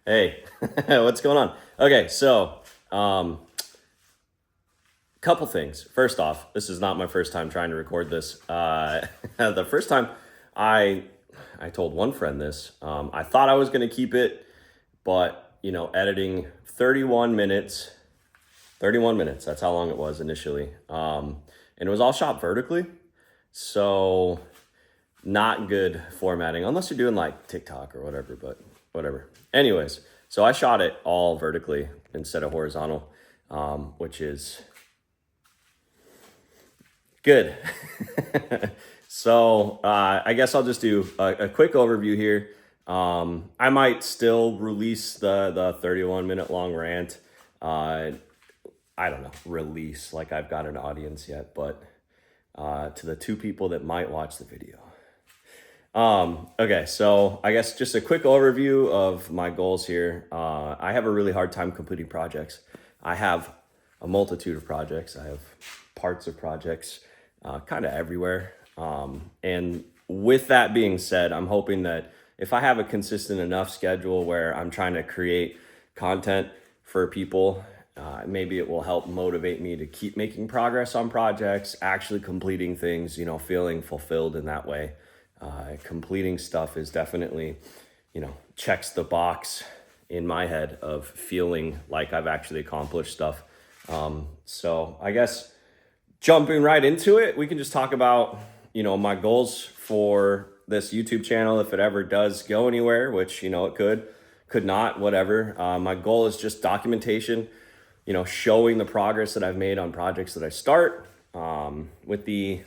Hey, what's going on? Okay, so couple things. First off, this is not my first time trying to record this. The first time I I told one friend this. I thought I was going to keep it, but editing 31 minutes, 31 minutes. That's how long it was initially, and it was all shot vertically, so not good formatting unless you're doing like TikTok or whatever. But whatever. Anyways, so I shot it all vertically instead of horizontal, which is good. So I guess I'll just do a quick overview here. I might still release the 31-minute long rant. Uh, I don't know, release like I've got an audience yet, but to the two people that might watch the video. Okay, so I guess just a quick overview of my goals here. I have a really hard time completing projects. I have a multitude of projects. I have parts of projects kind of everywhere. And with that being said, I'm hoping that if I have a consistent enough schedule where I'm trying to create content for people, maybe it will help motivate me to keep making progress on projects, actually completing things, feeling fulfilled in that way. Completing stuff is definitely, checks the box in my head of feeling like I've actually accomplished stuff. So I guess jumping right into it, we can just talk about, my goals for this YouTube channel, if it ever does go anywhere, which, it could not, whatever. My goal is just documentation, showing the progress that I've made on projects that I start, with the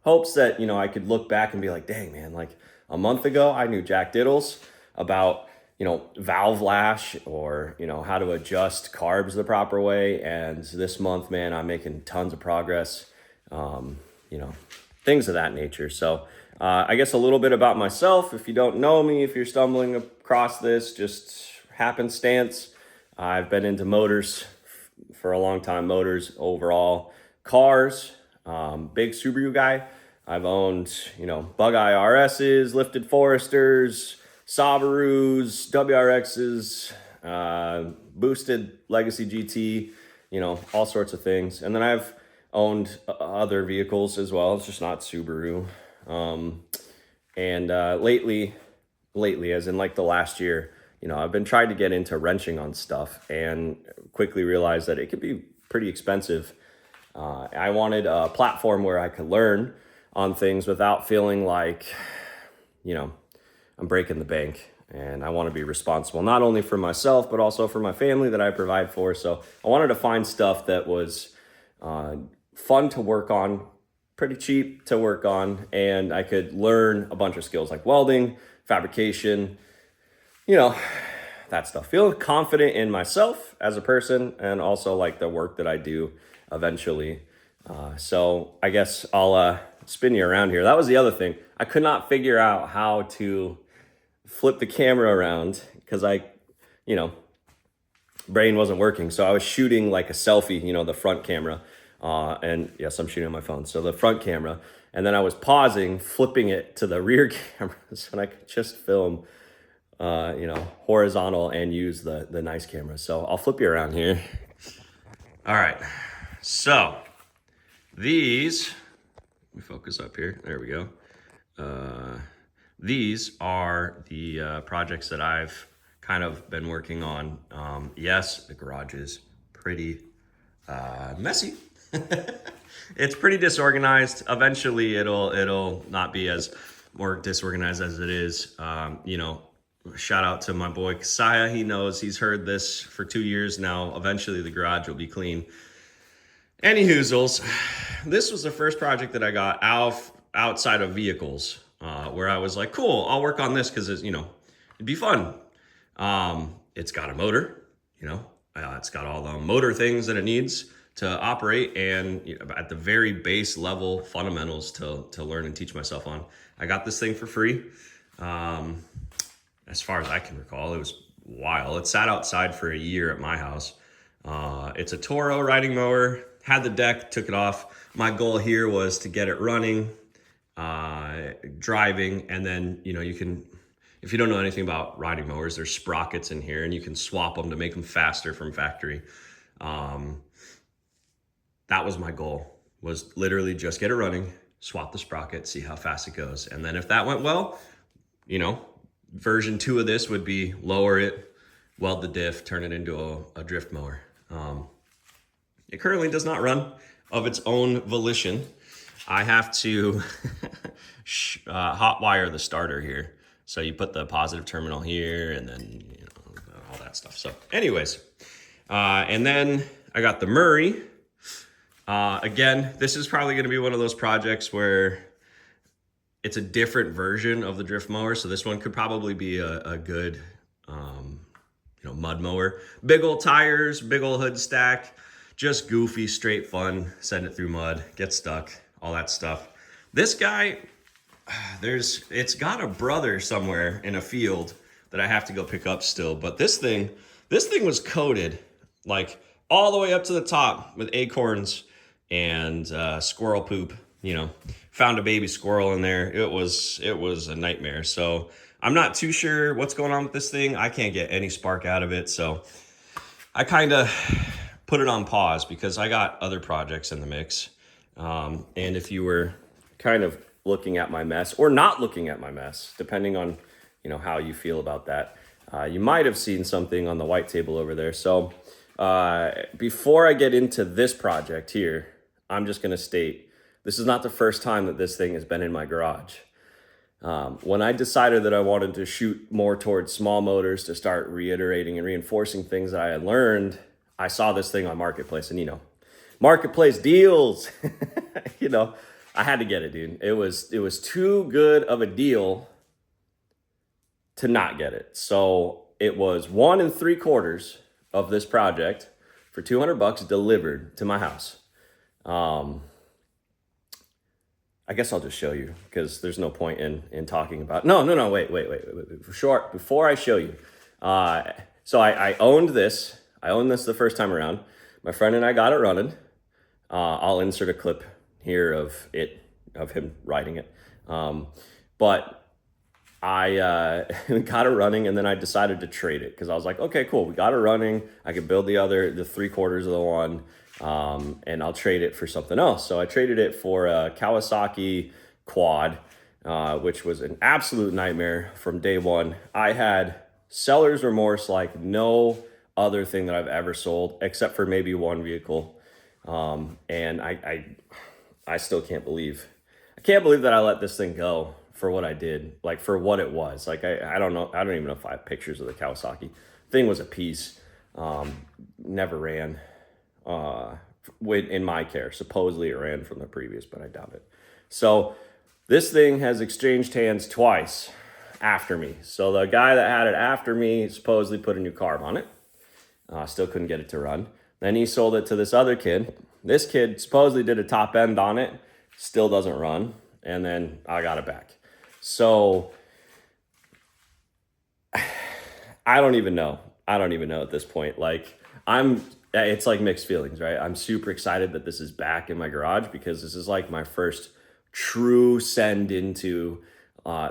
hopes that I could look back and be like, dang man, like a month ago I knew jack diddles about valve lash or how to adjust carbs the proper way, and this month, man, I'm making tons of progress. You know Things of that nature. So I guess a little bit about myself. If you don't know me, if you're stumbling across this, just happenstance, I've been into motors for a long time. Motors overall, cars, big Subaru guy. I've owned, Bug-Eye RSs, lifted Foresters, Subarus, WRXs, boosted Legacy GT, all sorts of things. And then I've owned other vehicles as well. It's just not Subaru. And lately, as in like the last year, I've been trying to get into wrenching on stuff and quickly realized that it could be pretty expensive. I wanted a platform where I could learn on things without feeling like, I'm breaking the bank. And I want to be responsible, not only for myself, but also for my family that I provide for. So I wanted to find stuff that was fun to work on, pretty cheap to work on, and I could learn a bunch of skills like welding, fabrication, you know, that stuff. Feel confident in myself as a person and also like the work that I do eventually. So I guess I'll spin you around here. That was the other thing. I could not figure out how to flip the camera around because you know, brain wasn't working. So I was shooting like a selfie, the front camera. And yes, I'm shooting on my phone. So the front camera. And then I was pausing, flipping it to the rear camera so I could just film, horizontal and use the nice camera. So I'll flip you around here. All right. So these, let me focus up here. There we go. These are the projects that I've kind of been working on. Yes, the garage is pretty messy. It's pretty disorganized. Eventually, it'll not be as more disorganized as it is. Shout out to my boy Kasaya. He knows, he's heard this for 2 years now. Eventually, the garage will be clean. Anyhoozles, this was the first project that I got outside of vehicles, where I was like, cool, I'll work on this because it'd be fun. It's got a motor, it's got all the motor things that it needs to operate, and at the very base level fundamentals to learn and teach myself on. I got this thing for free. As far as I can recall, it was a while. It sat outside for a year at my house. It's a Toro riding mower. Had the deck, took it off. My goal here was to get it running, driving, and then you can If you don't know anything about riding mowers, there's sprockets in here and you can swap them to make them faster from factory. That was my goal, was literally just get it running, swap the sprocket, see how fast it goes. And then if that went well, you know, version 2 of this would be lower it, weld the diff, turn it into a drift mower. It currently does not run of its own volition. I have to hot wire the starter here. So you put the positive terminal here and then, you know, all that stuff. So anyways, and then I got the Murray. Again, this is probably going to be one of those projects where it's a different version of the drift mower. So this one could probably be a good, you know, mud mower. Big old tires, big old hood stack, just goofy, straight fun. Send it through mud, get stuck, all that stuff. This guy, it's got a brother somewhere in a field that I have to go pick up still. But this thing was coated like all the way up to the top with acorns and squirrel poop. You know, found a baby squirrel in there. It was a nightmare. So I'm not too sure what's going on with this thing. I can't get any spark out of it. So I kind of put it on pause because I got other projects in the mix. And if you were kind of looking at my mess or not looking at my mess, depending on, you know, how you feel about that, you might have seen something on the white table over there. So before I get into this project here, I'm just going to state, this is not the first time that this thing has been in my garage. When I decided that I wanted to shoot more towards small motors to start reiterating and reinforcing things that I had learned, I saw this thing on Marketplace, and you know, Marketplace deals, you know, I had to get it, dude. It was too good of a deal to not get it. So it was 1 3/4 of this project for $200 delivered to my house. I guess I'll just show you because there's no point in talking about. No, wait. For short, before I show you. So I owned this. I owned this the first time around. My friend and I got it running. I'll insert a clip here of him riding it. But I got it running, and then I decided to trade it because I was like, okay, cool. We got it running. I could build the 3/4 of the one. And I'll trade it for something else. So I traded it for a Kawasaki quad, which was an absolute nightmare from day one. I had seller's remorse like no other thing that I've ever sold, except for maybe one vehicle. And I still can't believe that I let this thing go for what I did, like for what it was. Like, I don't know. I don't even know if I have pictures of the Kawasaki. Thing was a piece, never ran. In my care. Supposedly it ran from the previous, but I doubt it. So this thing has exchanged hands twice after me. So the guy that had it after me supposedly put a new carb on it. Still couldn't get it to run. Then he sold it to this other kid. This kid supposedly did a top end on it. Still doesn't run. And then I got it back. So I don't even know at this point. Like, it's like mixed feelings, right? I'm super excited that this is back in my garage because this is like my first true send into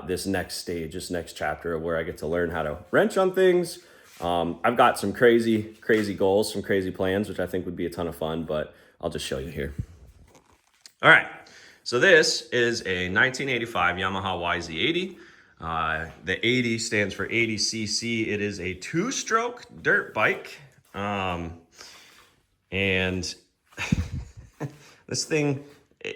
this next stage, this next chapter of where I get to learn how to wrench on things. I've got some crazy goals, some crazy plans, which I think would be a ton of fun, but I'll just show you here. All right, so this is a 1985 Yamaha YZ80. The 80 stands for 80cc. It is a 2-stroke dirt bike. And this thing,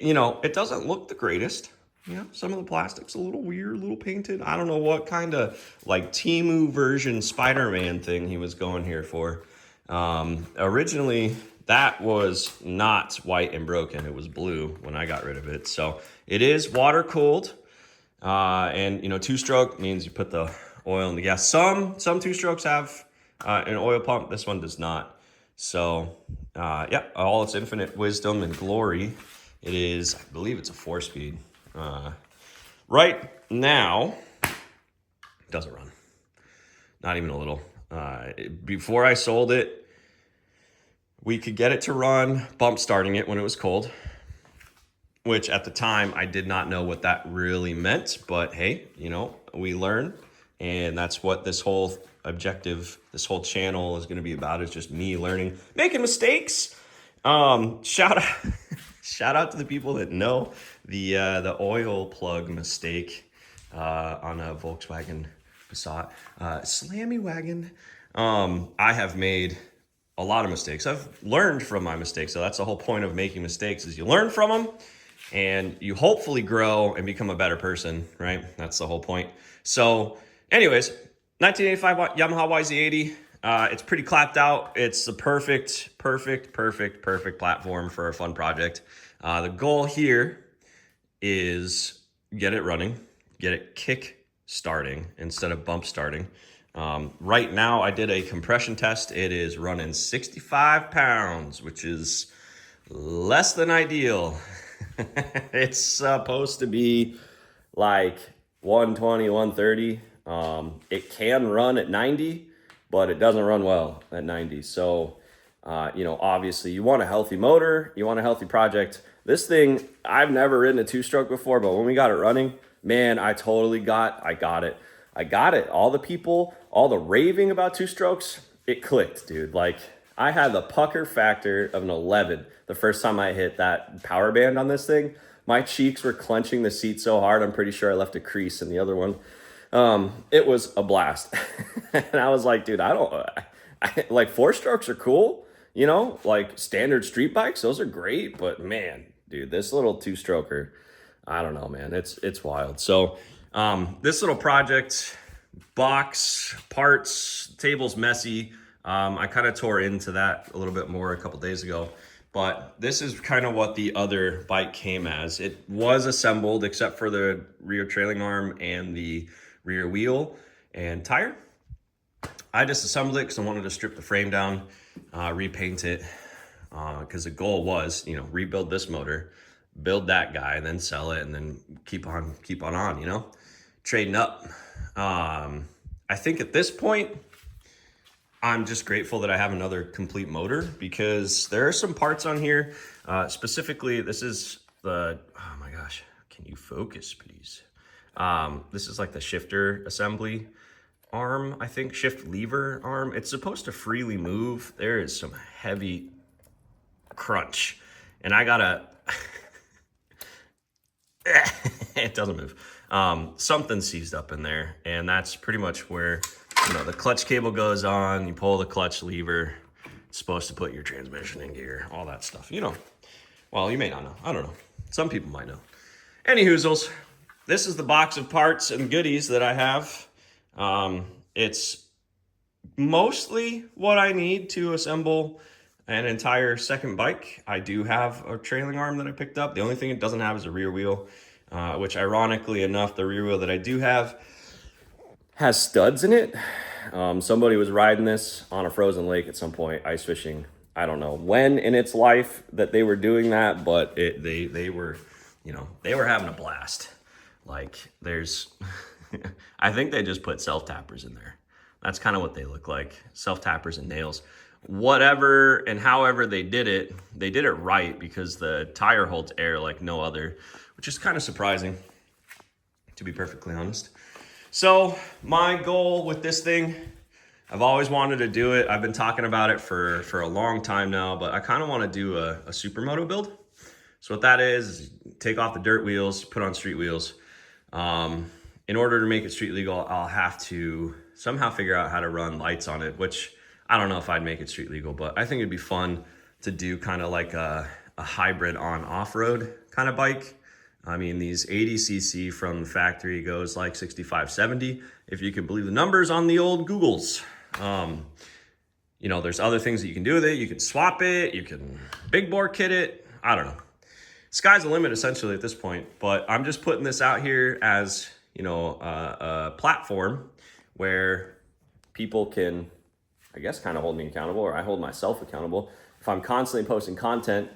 you know, it doesn't look the greatest. You know, some of the plastic's a little weird, a little painted. I don't know what kind of like Temu version Spider-Man thing he was going here for. Originally, that was not white and broken. It was blue when I got rid of it. So it is water cooled. And, you know, 2-stroke means you put the oil in the gas. Some 2-strokes have an oil pump. This one does not. So, yeah, all its infinite wisdom and glory. It is, I believe it's a 4-speed. Right now, it doesn't run. Not even a little. Before I sold it, we could get it to run bump starting it when it was cold, which at the time I did not know what that really meant. But hey, you know, we learn. And that's what this whole objective, this whole channel is going to be about, is just me learning, making mistakes. Shout out, shout out to the people that know the oil plug mistake on a Volkswagen Passat, Slammy Wagon. I have made a lot of mistakes. I've learned from my mistakes. So that's the whole point of making mistakes, is you learn from them and you hopefully grow and become a better person, right? That's the whole point. So anyways, 1985 Yamaha YZ80. It's pretty clapped out. It's the perfect platform for a fun project. The goal here is get it running, get it kick starting instead of bump starting. Right now I did a compression test. It is running 65 pounds, which is less than ideal. It's supposed to be like 120, 130. It can run at 90, but it doesn't run well at 90. So, obviously you want a healthy motor, you want a healthy project. This thing, I've never ridden a two-stroke before, but when we got it running, man, I got it. I got it. All the people, all the raving about two strokes, it clicked, dude. Like, I had the pucker factor of an 11 the first time I hit that power band on this thing. My cheeks were clenching the seat so hard, I'm pretty sure I left a crease in the other one. It was a blast. And I was like, dude, like four strokes are cool, like standard street bikes, those are great. But man, dude, this little two stroker, I don't know, man, it's wild. So, this little project, box, parts, table's messy. I kind of tore into that a little bit more a couple days ago, but this is kind of what the other bike came as. It was assembled except for the rear trailing arm and the rear wheel and tire. I just assembled it because I wanted to strip the frame down, repaint it, because the goal was, rebuild this motor, build that guy, and then sell it, and then keep on, trading up. I think at this point, I'm just grateful that I have another complete motor, because there are some parts on here. Specifically, this is oh my gosh, can you focus, please? This is like the shifter assembly arm, I think, shift lever arm. It's supposed to freely move. There is some heavy crunch, and I gotta, it doesn't move. Something seized up in there, and that's pretty much where, the clutch cable goes on, you pull the clutch lever, it's supposed to put your transmission in gear, all that stuff, Well, you may not know, I don't know. Some people might know. Any hoozles, this is the box of parts and goodies that I have. It's mostly what I need to assemble an entire second bike. I do have a trailing arm that I picked up. The only thing it doesn't have is a rear wheel, which ironically enough, the rear wheel that I do have has studs in it. Somebody was riding this on a frozen lake at some point, ice fishing. I don't know when in its life that they were doing that, but they were, they were having a blast. Like, there's, I think they just put self-tappers in there. That's kind of what they look like, self-tappers and nails. Whatever and however they did it right, because the tire holds air like no other, which is kind of surprising, to be perfectly honest. So my goal with this thing, I've always wanted to do it. I've been talking about it for a long time now, but I kind of want to do a supermoto build. So what that is take off the dirt wheels, put on street wheels. In order to make it street legal, I'll have to somehow figure out how to run lights on it, which I don't know if I'd make it street legal, but I think it'd be fun to do kind of like a hybrid on off-road kind of bike. I mean, these 80cc from the factory goes like 65, 70, if you can believe the numbers on the old Googles. There's other things that you can do with it. You can swap it, you can big bore kit it. I don't know. Sky's the limit essentially at this point, but I'm just putting this out here as, a platform where people can, I guess, kind of hold me accountable, or I hold myself accountable. If I'm constantly posting content,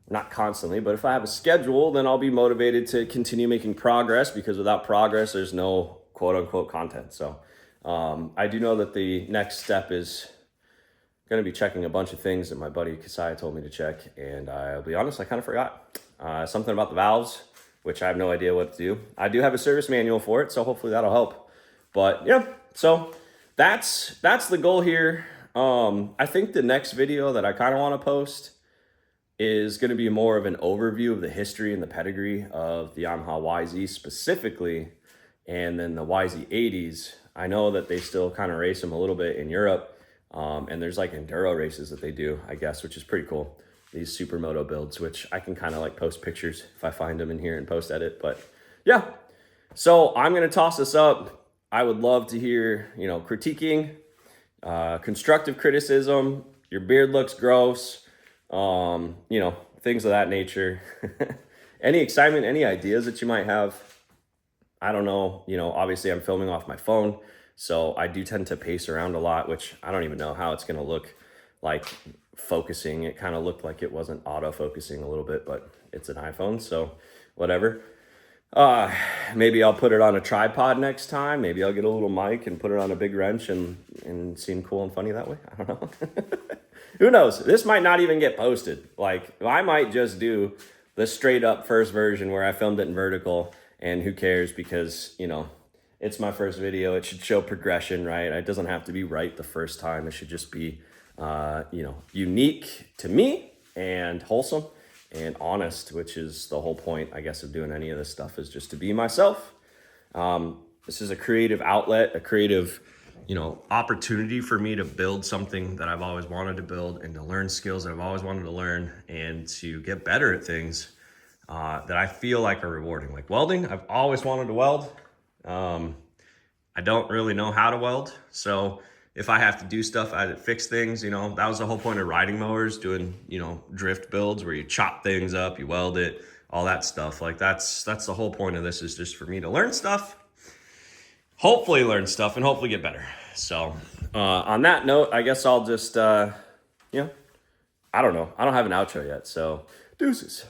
not constantly, but if I have a schedule, then I'll be motivated to continue making progress, because without progress, there's no quote unquote content. So I do know that the next step is going to be checking a bunch of things that my buddy Kasai told me to check. And I'll be honest, I kind of forgot something about the valves, which I have no idea what to do. I do have a service manual for it, so hopefully that'll help. But yeah, so that's the goal here. I think the next video that I kind of want to post is going to be more of an overview of the history and the pedigree of the Yamaha YZ specifically, and then the YZ80s. I know that they still kind of race them a little bit in Europe, and there's like enduro races that they do, I guess, which is pretty cool. These supermoto builds, which I can kind of like post pictures if I find them in here and post edit. But yeah, so I'm going to toss this up. I would love to hear, critiquing, constructive criticism. Your beard looks gross. Things of that nature. Any excitement, any ideas that you might have. I don't know, obviously I'm filming off my phone, so I do tend to pace around a lot, which I don't even know how it's going to look like focusing. It kind of looked like it wasn't auto-focusing a little bit, but it's an iPhone, so whatever. Maybe I'll put it on a tripod next time. Maybe I'll get a little mic and put it on a big wrench and seem cool and funny that way. I don't know. Who knows? This might not even get posted. Like, I might just do the straight up first version where I filmed it in vertical, and who cares, because, it's my first video. It should show progression, right? It doesn't have to be right the first time. It should just be, unique to me and wholesome and honest, which is the whole point, I guess, of doing any of this stuff, is just to be myself. This is a creative outlet, a creative, opportunity for me to build something that I've always wanted to build, and to learn skills that I've always wanted to learn, and to get better at things that I feel like are rewarding. Like welding, I've always wanted to weld. I don't really know how to weld, so if I have to do stuff, I fix things, that was the whole point of riding mowers, doing, drift builds where you chop things up, you weld it, all that stuff. Like that's the whole point of this, is just for me to learn stuff, hopefully learn stuff, and hopefully get better. So on that note, I guess I'll just, I don't know. I don't have an outro yet, so deuces.